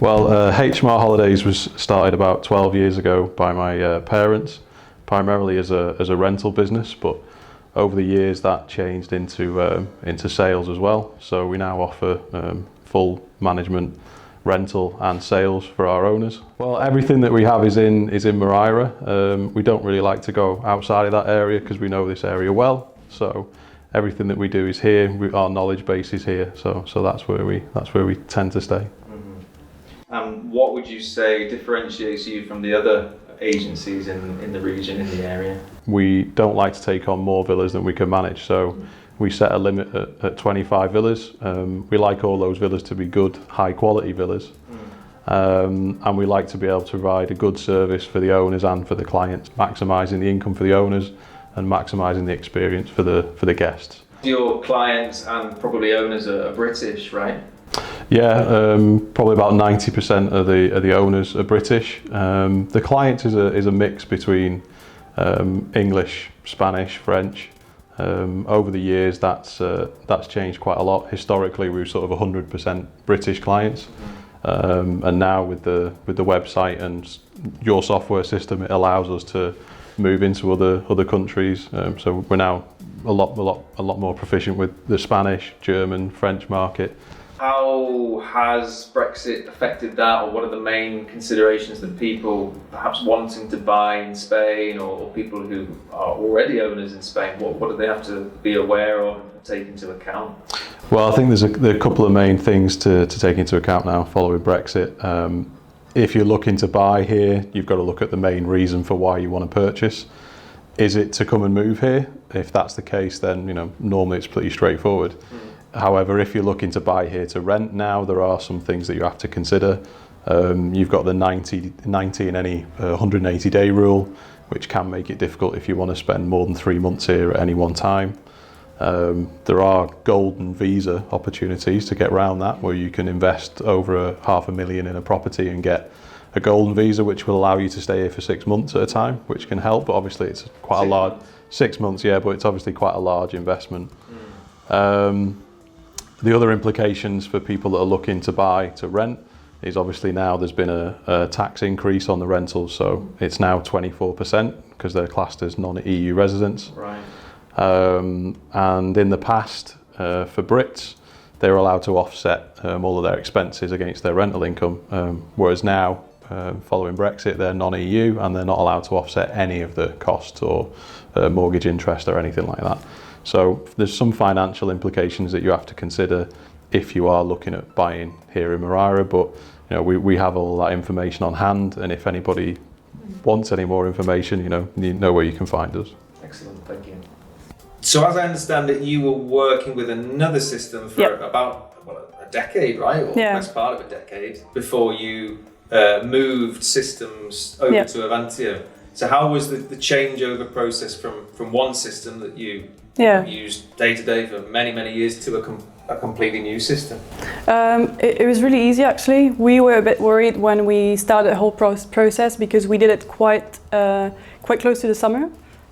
Well, HRM Holidays was started about 12 years ago by my parents, primarily as a rental business, but over the years that changed into sales as well. So we now offer full management, rental and sales for our owners. Well, everything that we have is in Moraira. We don't really like to go outside of that area because we know this area well. So everything that we do is here. Our knowledge base is here. So that's where we tend to stay. And what would you say differentiates you from the other agencies in the region, in the area? We don't like to take on more villas than we can manage, so we set a limit at 25 villas. We like all those villas to be good, high quality villas, and we like to be able to provide a good service for the owners and for the clients, maximising the income for the owners and maximising the experience for the guests. Your clients and probably owners are British, right? Yeah, probably about 90% of the owners are British. The clients is a mix between English, Spanish, French. Over the years, that's changed quite a lot. Historically, we were sort of 100% British clients, and now with the website and your software system, it allows us to move into other countries. So we're now a lot more proficient with the Spanish, German, French market. How has Brexit affected that, or what are the main considerations that people perhaps wanting to buy in Spain, or people who are already owners in Spain, what do they have to be aware of and take into account? Well, I think there's a couple of main things to take into account now following Brexit. If you're looking to buy here, you've got to look at the main reason for why you want to purchase. Is it to come and move here? If that's the case, then normally it's pretty straightforward. However, if you're looking to buy here to rent now, there are some things that you have to consider. You've got the 90 in any 180-day rule, which can make it difficult if you want to spend more than 3 months here at any one time. There are golden visa opportunities to get around that, where you can invest over $500,000 in a property and get a golden visa, which will allow you to stay here for 6 months at a time, which can help. But obviously, it's quite a large 6 months, yeah. But it's obviously quite a large investment. The other implications for people that are looking to buy to rent is obviously now there's been a tax increase on the rentals, so it's now 24% because they're classed as non-EU residents. Right. And in the past, for Brits, they were allowed to offset all of their expenses against their rental income, whereas now, following Brexit, they're non-EU and they're not allowed to offset any of the costs or mortgage interest or anything like that. So there's some financial implications that you have to consider if you are looking at buying here in Moraira, but we have all that information on hand, and if anybody wants any more information, you know where you can find us. Excellent, thank you. So as I understand it, you were working with another system for about a decade, right? Or best part of a decade before you moved systems over to Avantio. So how was the changeover process from one system that you used day to day for many years to a completely new system? It was really easy, actually. We were a bit worried when we started the whole process because we did it quite close to the summer.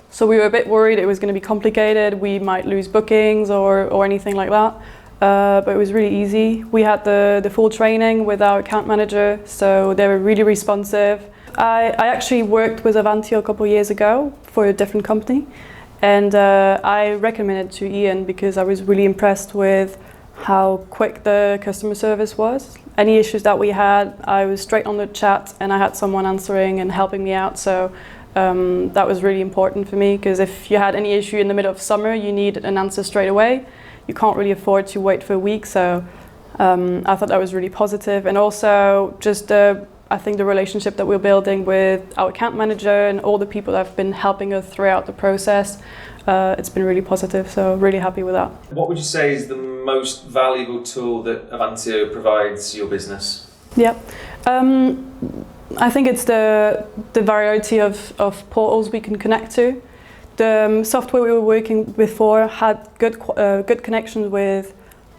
So we were a bit worried it was going to be complicated, we might lose bookings or anything like that. But it was really easy. We had the full training with our account manager, so they were really responsive. I actually worked with Avantio a couple of years ago for a different company, and I recommended it to Ian because I was really impressed with how quick the customer service was. Any issues that we had, I was straight on the chat and I had someone answering and helping me out. So that was really important for me, because if you had any issue in the middle of summer, you need an answer straight away. You can't really afford to wait for a week. So I thought that was really positive. And also just I think the relationship that we're building with our account manager and all the people that have been helping us throughout the process, it's been really positive, so really happy with that. What would you say is the most valuable tool that Avantio provides your business? Yeah, I think it's the variety of portals we can connect to. The software we were working with before had good connections with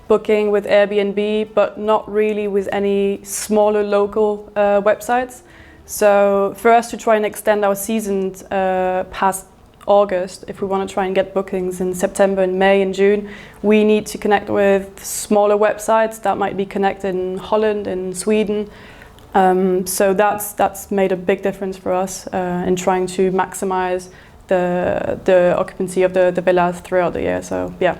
Booking, with Airbnb, but not really with any smaller local websites. So for us to try and extend our seasons past August, if we want to try and get bookings in September and May and June, we need to connect with smaller websites that might be connected in Holland and Sweden. So that's made a big difference for us in trying to maximize the occupancy of the villas throughout the year. So yeah.